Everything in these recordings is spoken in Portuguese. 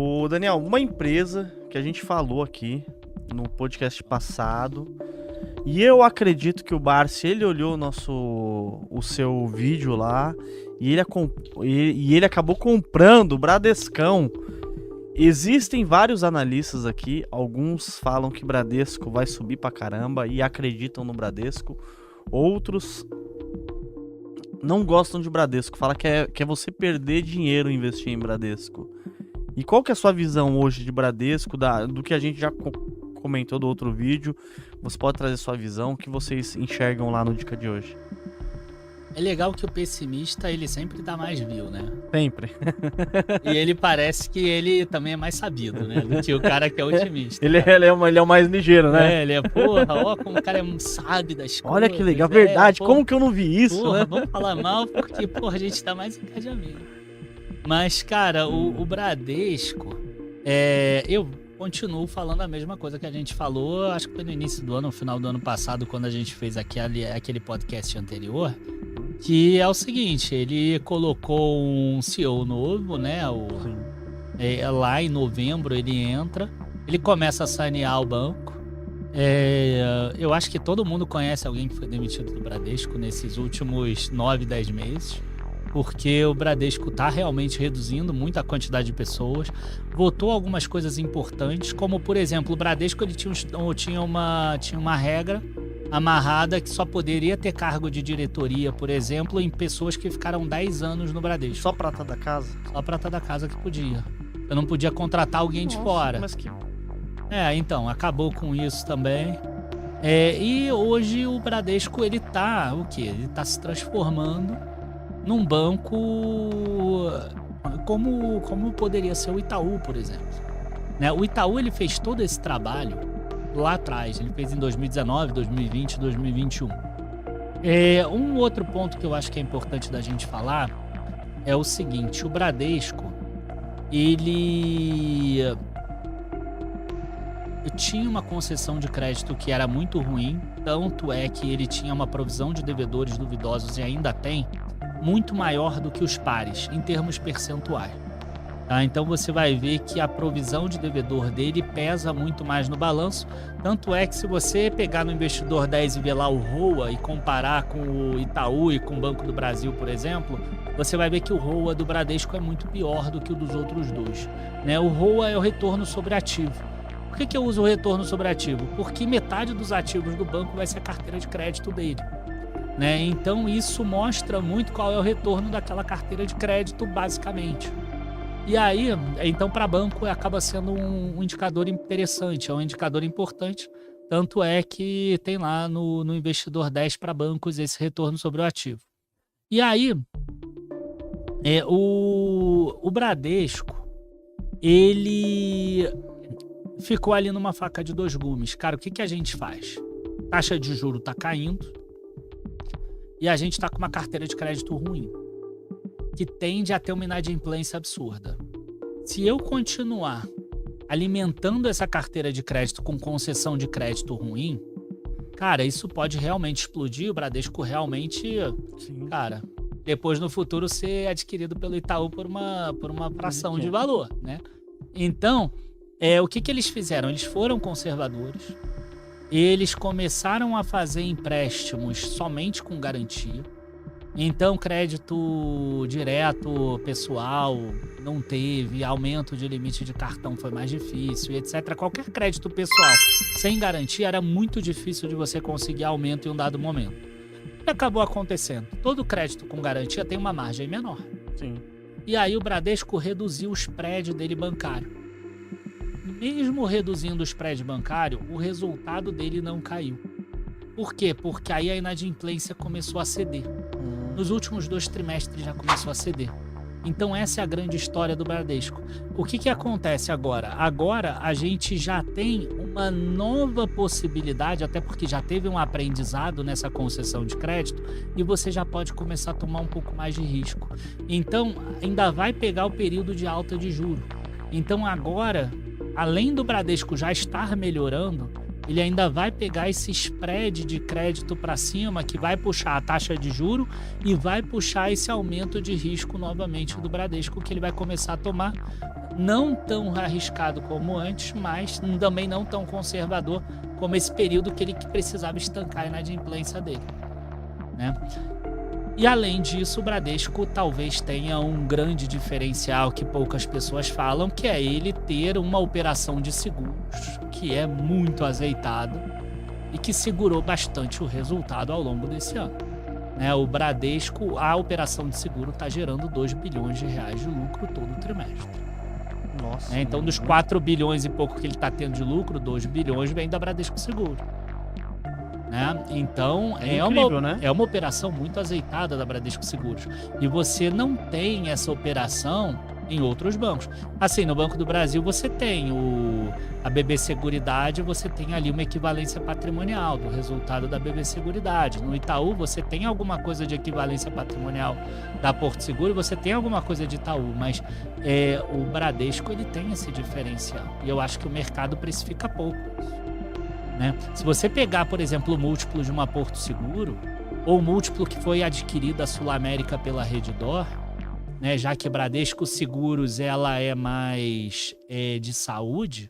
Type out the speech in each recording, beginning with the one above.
Ô, Daniel, uma empresa que a gente falou aqui no podcast passado, e eu acredito que o Barsi, ele olhou o seu vídeo lá, e ele acabou comprando o Bradescão. Existem vários analistas aqui, alguns falam que Bradesco vai subir pra caramba e acreditam no Bradesco, outros não gostam de Bradesco, falam que é você perder dinheiro investir em Bradesco. E qual que é a sua visão hoje de Bradesco, do que a gente já comentou do outro vídeo? Você pode trazer sua visão, o que vocês enxergam lá no Dica de hoje? É legal que o pessimista, ele sempre dá mais view, né? Sempre. E ele parece que ele também é mais sabido, né? Do que o cara que é otimista. Ele é o mais ligeiro, né? Ele é, porra, ó como o cara sabe das coisas. Olha que legal, verdade, porra, como que eu não vi isso, porra, né? Vamos falar mal porque, porra, a gente tá mais engajamento. Mas, cara, o Bradesco, eu continuo falando a mesma coisa que a gente falou, acho que foi no início do ano, no final do ano passado, quando a gente fez aquele podcast anterior, que é o seguinte, ele colocou um CEO novo, né? Lá em novembro ele entra, ele começa a sanear o banco. Eu acho que todo mundo conhece alguém que foi demitido do Bradesco nesses últimos 9, 10 meses. Porque o Bradesco está realmente reduzindo muito a quantidade de pessoas, votou algumas coisas importantes, como por exemplo, o Bradesco ele tinha uma regra amarrada que só poderia ter cargo de diretoria, por exemplo, em pessoas que ficaram 10 anos no Bradesco. Só prata da casa? Só prata da casa que podia. Eu não podia contratar alguém de fora. Mas que... Então, acabou com isso também. E hoje o Bradesco, ele tá se transformando num banco como poderia ser o Itaú, por exemplo. Né? O Itaú ele fez todo esse trabalho lá atrás, ele fez em 2019, 2020, 2021. Um outro ponto que eu acho que é importante da gente falar é o seguinte, o Bradesco, ele tinha uma concessão de crédito que era muito ruim, tanto é que ele tinha uma provisão de devedores duvidosos e ainda tem, muito maior do que os pares, em termos percentuais. Tá? Então você vai ver que a provisão de devedor dele pesa muito mais no balanço, tanto é que se você pegar no Investidor 10 e ver lá o ROA e comparar com o Itaú e com o Banco do Brasil, por exemplo, você vai ver que o ROA do Bradesco é muito pior do que o dos outros dois. Né? O ROA é o retorno sobre ativo. Por que eu uso o retorno sobre ativo? Porque metade dos ativos do banco vai ser a carteira de crédito dele. Né? Então isso mostra muito qual é o retorno daquela carteira de crédito, basicamente. E aí, então para banco acaba sendo um indicador interessante, é um indicador importante, tanto é que tem lá no Investidor 10 para bancos esse retorno sobre o ativo. E aí, o Bradesco, ele ficou ali numa faca de dois gumes. Cara, o que a gente faz? Taxa de juros está caindo, e a gente está com uma carteira de crédito ruim, que tende a ter uma inadimplência absurda. Se eu continuar alimentando essa carteira de crédito com concessão de crédito ruim, cara, isso pode realmente explodir. O Bradesco realmente, sim, cara, depois no futuro ser adquirido pelo Itaú por uma fração de valor, né? Então, o que eles fizeram? Eles foram conservadores. Eles começaram a fazer empréstimos somente com garantia. Então, crédito direto, pessoal, não teve. Aumento de limite de cartão foi mais difícil, etc. Qualquer crédito pessoal sem garantia era muito difícil de você conseguir aumento em um dado momento. O que acabou acontecendo? Todo crédito com garantia tem uma margem menor. Sim. E aí o Bradesco reduziu o spread dele bancário. Mesmo reduzindo o spread bancário, o resultado dele não caiu. Por quê? Porque aí a inadimplência começou a ceder. Nos últimos 2 trimestres já começou a ceder. Então essa é a grande história do Bradesco. O que acontece agora? Agora a gente já tem uma nova possibilidade, até porque já teve um aprendizado nessa concessão de crédito, e você já pode começar a tomar um pouco mais de risco. Então ainda vai pegar o período de alta de juros. Então agora, além do Bradesco já estar melhorando, ele ainda vai pegar esse spread de crédito para cima, que vai puxar a taxa de juro e vai puxar esse aumento de risco novamente do Bradesco, que ele vai começar a tomar não tão arriscado como antes, mas também não tão conservador como esse período que ele precisava estancar a inadimplência dele, né? E além disso, o Bradesco talvez tenha um grande diferencial que poucas pessoas falam, que é ele ter uma operação de seguros que é muito azeitada e que segurou bastante o resultado ao longo desse ano, né? O Bradesco, a operação de seguro está gerando 2 bilhões de reais de lucro todo trimestre. Nossa. Então, dos 4 bilhões e pouco que ele está tendo de lucro, 2 bilhões vem da Bradesco Seguro. Né? Então, incrível, né? É uma operação muito azeitada da Bradesco Seguros. E você não tem essa operação em outros bancos. Assim, no Banco do Brasil você tem a BB Seguridade, você tem ali uma equivalência patrimonial do resultado da BB Seguridade. No Itaú você tem alguma coisa de equivalência patrimonial da Porto Seguro, você tem alguma coisa de Itaú, mas o Bradesco ele tem esse diferencial. E eu acho que o mercado precifica pouco. Né? Se você pegar, por exemplo, o múltiplo de uma Porto Seguro, ou o múltiplo que foi adquirida a Sul América pela Redditor, né, já que Bradesco Seguros ela é mais de saúde,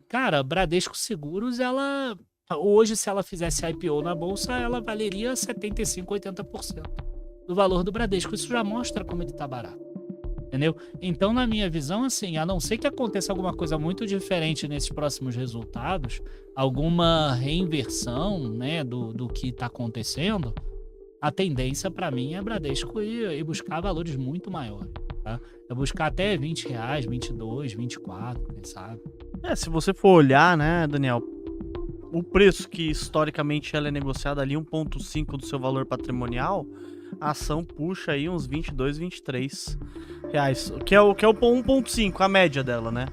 cara, Bradesco Seguros, ela hoje, se ela fizesse IPO na bolsa, ela valeria 75%, 80% do valor do Bradesco. Isso já mostra como ele está barato. Entendeu? Então, na minha visão, assim, a não ser que aconteça alguma coisa muito diferente nesses próximos resultados, alguma reinversão, né, do que está acontecendo, a tendência para mim é Bradesco ir buscar valores muito maiores, tá? É buscar até R$20, 22, 24, quem sabe? Se você for olhar, né, Daniel, o preço que historicamente ela é negociada ali, 1,5 do seu valor patrimonial, a ação puxa aí uns 22, 23 reais, que é o 1,5, a média dela, né?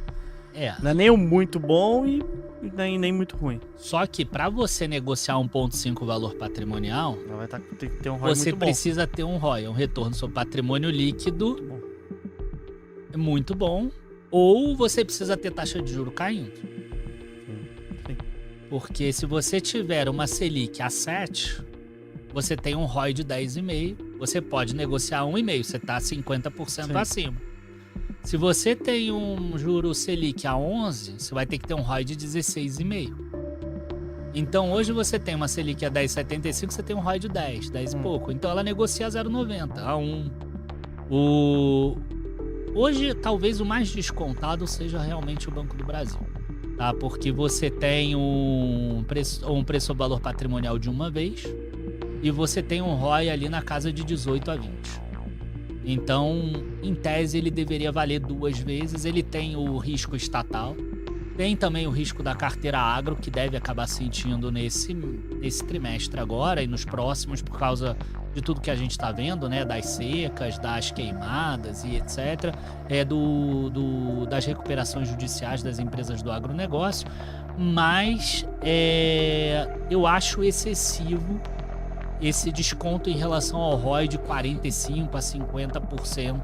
Não é nem o muito bom e nem muito ruim. Só que para você negociar 1,5 valor patrimonial, tem que ter um ROI você muito bom. precisa ter um ROI, um retorno sobre patrimônio líquido muito bom, ou você precisa ter taxa de juros caindo. Sim. Porque se você tiver uma Selic a 7, você tem um ROI de 10,5, você pode negociar 1,5, você está 50% acima. Se você tem um juro Selic a 11, você vai ter que ter um ROI de 16,5. Então hoje você tem uma Selic a 10,75, você tem um ROI de 10 e pouco. Então ela negocia a 0,90, a 1. Hoje talvez o mais descontado seja realmente o Banco do Brasil, tá? Porque você tem um preço ou valor patrimonial de uma vez e você tem um ROI ali na casa de 18 a 20. Então, em tese, ele deveria valer 2 vezes. Ele tem o risco estatal, tem também o risco da carteira agro, que deve acabar sentindo nesse trimestre agora e nos próximos, por causa de tudo que a gente está vendo, né? Das secas, das queimadas e etc. Das recuperações judiciais das empresas do agronegócio. Mas eu acho excessivo esse desconto em relação ao ROI de 45% a 50%,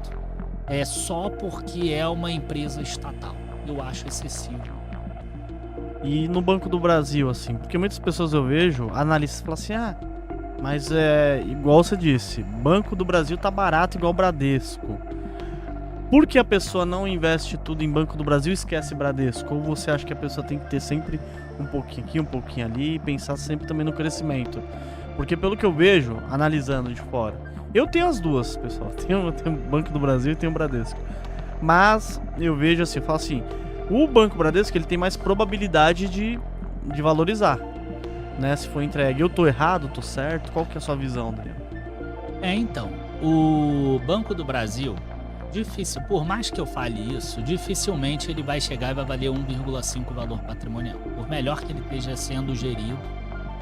só porque é uma empresa estatal. Eu acho excessivo. E no Banco do Brasil, assim, porque muitas pessoas eu vejo, analistas falam assim, mas igual você disse, Banco do Brasil tá barato igual Bradesco. Por que a pessoa não investe tudo em Banco do Brasil e esquece Bradesco? Ou você acha que a pessoa tem que ter sempre um pouquinho aqui, um pouquinho ali e pensar sempre também no crescimento? Porque pelo que eu vejo, analisando de fora, eu tenho as duas, pessoal. Eu tenho o Banco do Brasil e tenho o Bradesco. Mas eu vejo assim, eu falo assim, o Banco Bradesco ele tem mais probabilidade de valorizar, né? Se for entregue. Eu tô errado, tô certo? Qual que é a sua visão, Daniel? Então, o Banco do Brasil, difícil, por mais que eu fale isso, dificilmente ele vai chegar e vai valer 1,5 valor patrimonial. Por melhor que ele esteja sendo gerido.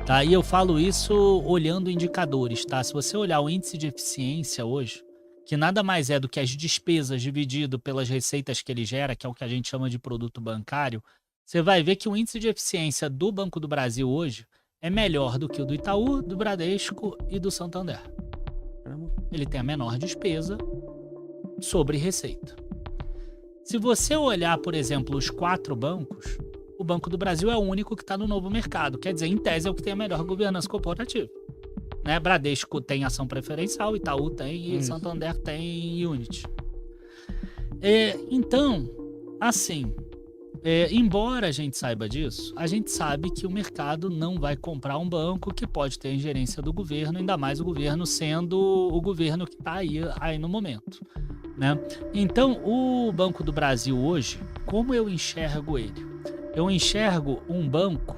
Tá? E eu falo isso olhando indicadores, tá? Se você olhar o índice de eficiência hoje, que nada mais é do que as despesas dividido pelas receitas que ele gera, que é o que a gente chama de produto bancário, você vai ver que o índice de eficiência do Banco do Brasil hoje é melhor do que o do Itaú, do Bradesco e do Santander. Ele tem a menor despesa sobre receita. Se você olhar, por exemplo, os 4 bancos, o Banco do Brasil é o único que está no novo mercado. Quer dizer, em tese, é o que tem a melhor governança corporativa. Né? Bradesco tem ação preferencial, Itaú tem e Santander tem Unity. Então, assim, embora a gente saiba disso, a gente sabe que o mercado não vai comprar um banco que pode ter a ingerência do governo, ainda mais o governo sendo o governo que está aí no momento, né? Então, o Banco do Brasil hoje, como eu enxergo ele? Eu enxergo um banco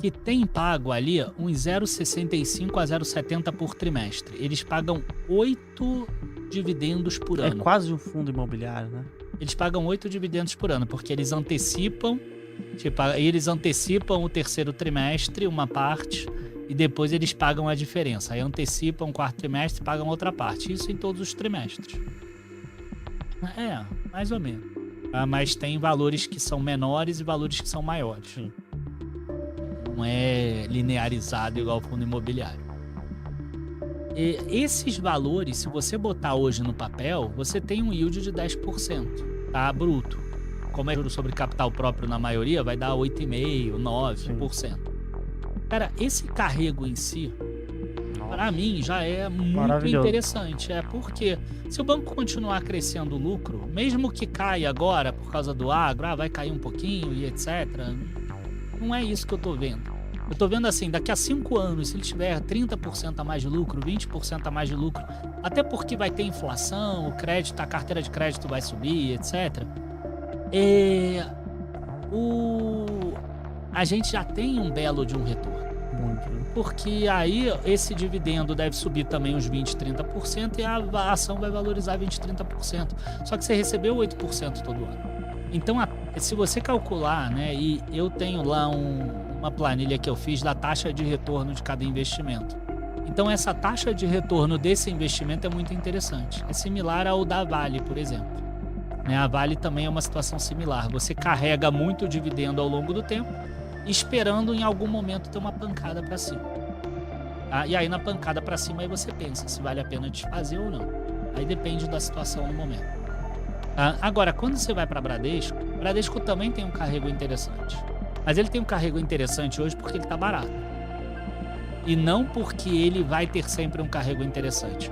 que tem pago ali uns 0,65 a 0,70 por trimestre. Eles pagam 8 dividendos por ano. É quase um fundo imobiliário, né? Eles pagam 8 dividendos por ano, porque eles antecipam o terceiro trimestre, uma parte, e depois eles pagam a diferença. Aí antecipam o quarto trimestre e pagam outra parte. Isso em todos os trimestres. Mais ou menos. Mas tem valores que são menores e valores que são maiores. Sim. Não é linearizado igual o fundo imobiliário. E esses valores, se você botar hoje no papel, você tem um yield de 10%, tá? Bruto. Como é juros sobre capital próprio na maioria, vai dar 8,5%, 9%. Cara, esse carrego em si, para mim, já é muito interessante. Porque se o banco continuar crescendo o lucro, mesmo que caia agora por causa do agro, vai cair um pouquinho e etc., não é isso que eu tô vendo. Eu tô vendo assim, daqui a 5 anos, se ele tiver 30% a mais de lucro, 20% a mais de lucro, até porque vai ter inflação, o crédito, a carteira de crédito vai subir, etc. A gente já tem um belo de um retorno. Muito, né? Porque aí esse dividendo deve subir também uns 20%, 30% e a ação vai valorizar 20%, 30%. Só que você recebeu 8% todo ano. Então, se você calcular, né, e eu tenho lá uma planilha que eu fiz da taxa de retorno de cada investimento. Então, essa taxa de retorno desse investimento é muito interessante. É similar ao da Vale, por exemplo. Né, a Vale também é uma situação similar. Você carrega muito dividendo ao longo do tempo, esperando em algum momento ter uma pancada para cima. Tá? E aí, na pancada para cima, aí você pensa se vale a pena desfazer ou não. Aí depende da situação no momento. Agora, quando você vai para Bradesco também tem um carrego interessante. Mas ele tem um carrego interessante hoje porque ele está barato. E não porque ele vai ter sempre um carrego interessante.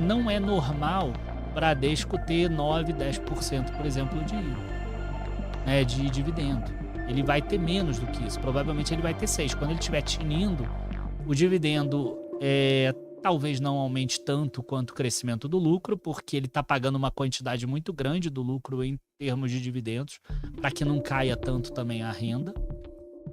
Não é normal Bradesco ter 9%, 10%, por exemplo, de dividendo. Ele vai ter menos do que isso. Provavelmente ele vai ter 6%. Quando ele estiver tinindo, o dividendo talvez não aumente tanto quanto o crescimento do lucro, porque ele está pagando uma quantidade muito grande do lucro em termos de dividendos, para que não caia tanto também a renda.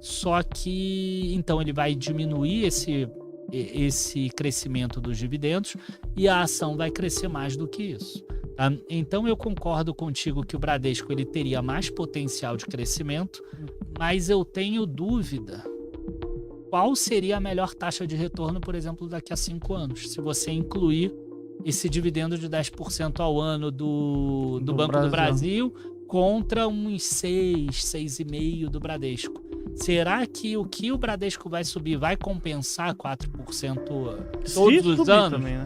Só que, então, ele vai diminuir esse crescimento dos dividendos e a ação vai crescer mais do que isso. Tá? Então, eu concordo contigo que o Bradesco ele teria mais potencial de crescimento, mas eu tenho dúvida qual seria a melhor taxa de retorno, por exemplo, daqui a 5 anos, se você incluir esse dividendo de 10% ao ano do Banco do Brasil contra uns 6,5% do Bradesco. Será que o que o Bradesco vai subir vai compensar 4% todos os anos? Também,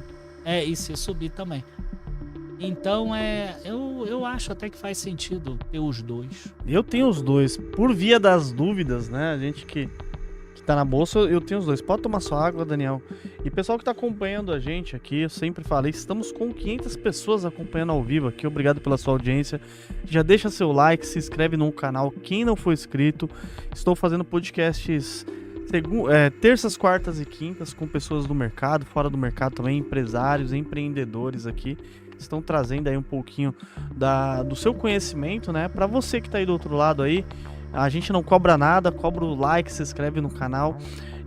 né? E se subir também. Então, eu acho até que faz sentido ter os dois. Eu tenho os dois. Por via das dúvidas, né? A gente que tá na bolsa, eu tenho os dois. Pode tomar sua água, Daniel. E pessoal que tá acompanhando a gente aqui, eu sempre falei, estamos com 500 pessoas acompanhando ao vivo aqui. Obrigado pela sua audiência. Já deixa seu like, se inscreve no canal. Quem não for inscrito, estou fazendo podcasts terças, quartas e quintas com pessoas do mercado, fora do mercado também, empresários, empreendedores aqui. Estão trazendo aí um pouquinho do seu conhecimento, né? Para você que tá aí do outro lado aí. A gente não cobra nada, cobra o like, se inscreve no canal.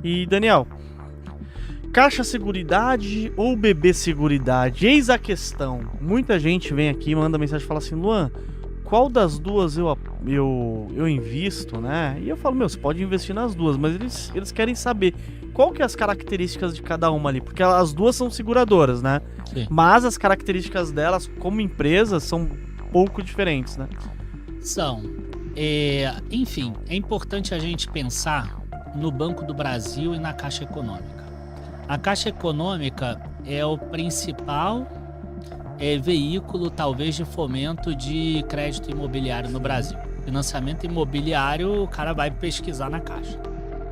E, Daniel, Caixa Seguridade ou BB Seguridade? Eis a questão. Muita gente vem aqui, manda mensagem e fala assim, Luan, qual das duas eu invisto, né? E eu falo, você pode investir nas duas, mas eles querem saber qual que é as características de cada uma ali, porque as duas são seguradoras, né? Sim. Mas as características delas como empresas são um pouco diferentes, né? São. Enfim, é importante a gente pensar no Banco do Brasil e na Caixa Econômica. A Caixa Econômica é o principal veículo, talvez, de fomento de crédito imobiliário no Brasil. Financiamento imobiliário, o cara vai pesquisar na Caixa.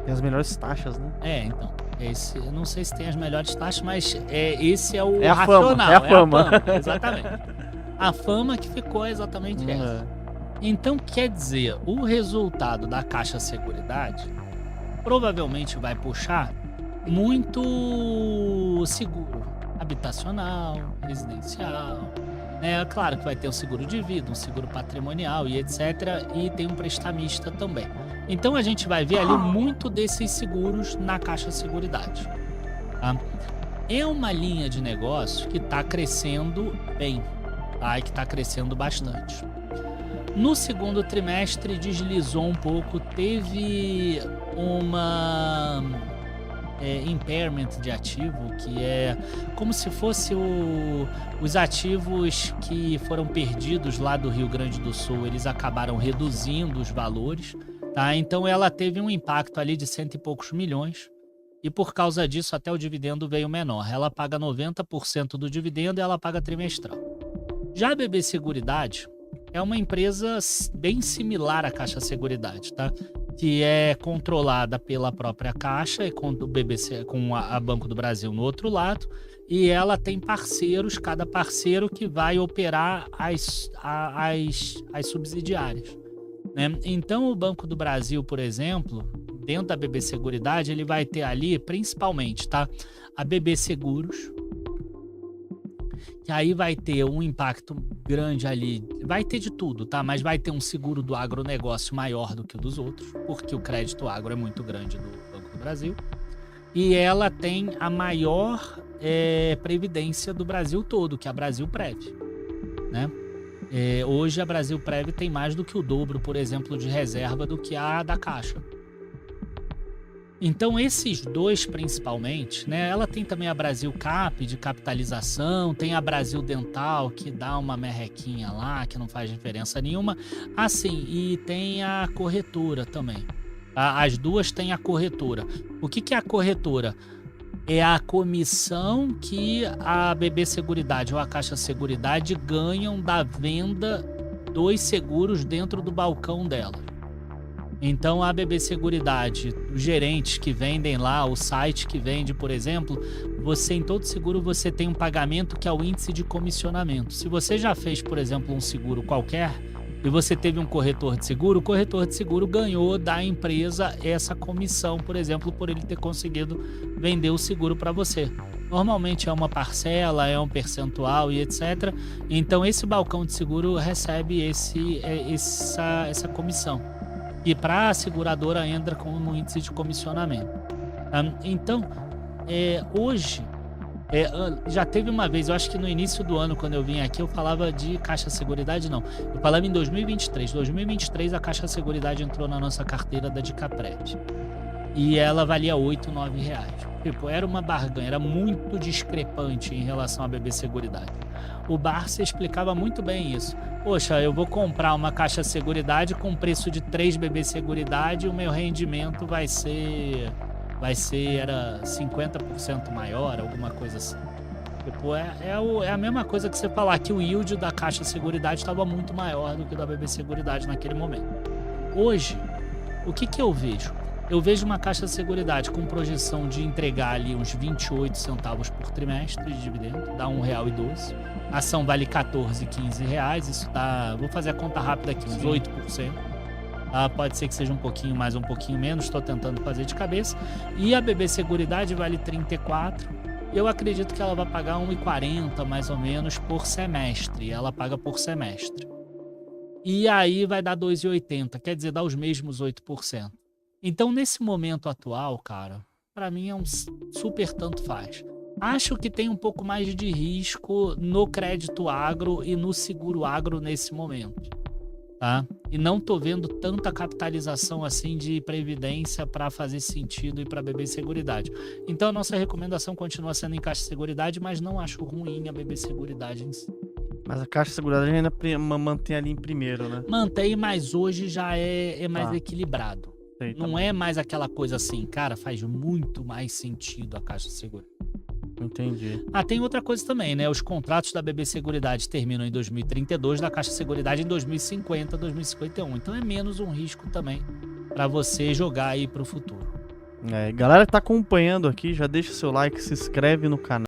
Tem as melhores taxas, né? Então. Eu não sei se tem as melhores taxas, mas esse é o a racional. fama. Exatamente. A fama que ficou é exatamente essa. Então, quer dizer, o resultado da Caixa Seguridade provavelmente vai puxar muito seguro habitacional, residencial, né? Claro que vai ter um seguro de vida, um seguro patrimonial e etc. E tem um prestamista também. Então, a gente vai ver ali muito desses seguros na Caixa Seguridade. Tá? É uma linha de negócio que está crescendo bem, tá? E que está crescendo bastante. No segundo trimestre deslizou um pouco, teve uma impairment de ativo, que é como se fosse os ativos que foram perdidos lá do Rio Grande do Sul, eles acabaram reduzindo os valores, tá? Então ela teve um impacto ali de 100 e poucos milhões, e por causa disso até o dividendo veio menor. Ela paga 90% do dividendo e ela paga trimestral. Já a BB Seguridade é uma empresa bem similar à Caixa Seguridade, tá? Que é controlada pela própria Caixa, com o BBC, com a Banco do Brasil no outro lado, e ela tem parceiros, cada parceiro que vai operar as subsidiárias, né? Então o Banco do Brasil, por exemplo, dentro da BB Seguridade, ele vai ter ali principalmente, tá? A BB Seguros, que aí vai ter um impacto grande ali, vai ter de tudo, tá? Mas vai ter um seguro do agronegócio maior do que o dos outros, porque o crédito agro é muito grande do Banco do Brasil. E ela tem a maior previdência do Brasil todo, que é a Brasilprev, né? Hoje a Brasilprev tem mais do que o dobro, por exemplo, de reserva do que a da Caixa. Então esses dois principalmente, né? Ela tem também a Brasilcap de capitalização, tem a Brasil Dental que dá uma merrequinha lá, que não faz diferença nenhuma. Assim, e tem a corretora também. Tá? As duas têm a corretora. O que é a corretora? É a comissão que a BB Seguridade ou a Caixa Seguridade ganham da venda dos seguros dentro do balcão dela. Então a BB Seguridade, os gerentes que vendem lá, o site que vende, por exemplo, você em todo seguro você tem um pagamento que é o índice de comissionamento. Se você já fez, por exemplo, um seguro qualquer e você teve um corretor de seguro, o corretor de seguro ganhou da empresa essa comissão, por exemplo, por ele ter conseguido vender o seguro para você. Normalmente é uma parcela, é um percentual e etc. Então esse balcão de seguro recebe essa comissão. E para a seguradora entra como índice de comissionamento. Então, hoje, já teve uma vez, eu acho que no início do ano, quando eu vim aqui, eu falava de Caixa Seguridade, não. Eu falava em 2023. 2023, a Caixa Seguridade entrou na nossa carteira da Dicaprev. E ela valia R$8, R$9. Tipo, era uma barganha, era muito discrepante em relação à BB Seguridade. O Barça explicava muito bem isso. Poxa, eu vou comprar uma Caixa Seguridade com preço de 3 BB Seguridade e o meu rendimento vai ser era 50% maior, alguma coisa assim. Tipo, é a mesma coisa que você falar que o yield da Caixa Seguridade estava muito maior do que o da BB Seguridade naquele momento. Hoje, o que eu vejo? Eu vejo uma Caixa Seguridade com projeção de entregar ali uns 28 centavos por trimestre de dividendo, dá R$1,12. A ação vale R$14, R$15, isso dá, vou fazer a conta rápida aqui, uns 8%. Pode ser que seja um pouquinho mais, um pouquinho menos, estou tentando fazer de cabeça. E a BB Seguridade vale R$34. Eu acredito que ela vai pagar R$1,40 mais ou menos por semestre, ela paga por semestre. E aí vai dar R$2,80, quer dizer, dá os mesmos 8%. Então, nesse momento atual, cara, para mim é um super tanto faz. Acho que tem um pouco mais de risco no crédito agro e no seguro agro nesse momento, tá? E não tô vendo tanta capitalização assim de previdência para fazer sentido e para BB Seguridade. Então, a nossa recomendação continua sendo em Caixa Seguridade, mas não acho ruim a BB Seguridade em si. Mas a Caixa Seguridade ainda mantém ali em primeiro, né? Mantém, mas hoje já é mais equilibrado. Sei, tá não bom. é mais aquela coisa assim, cara, faz muito mais sentido a Caixa Seguridade. Entendi. Tem outra coisa também, né? Os contratos da BB Seguridade terminam em 2032, da Caixa Seguridade em 2050, 2051. Então é menos um risco também para você jogar aí pro futuro. Galera que tá acompanhando aqui, já deixa seu like, se inscreve no canal.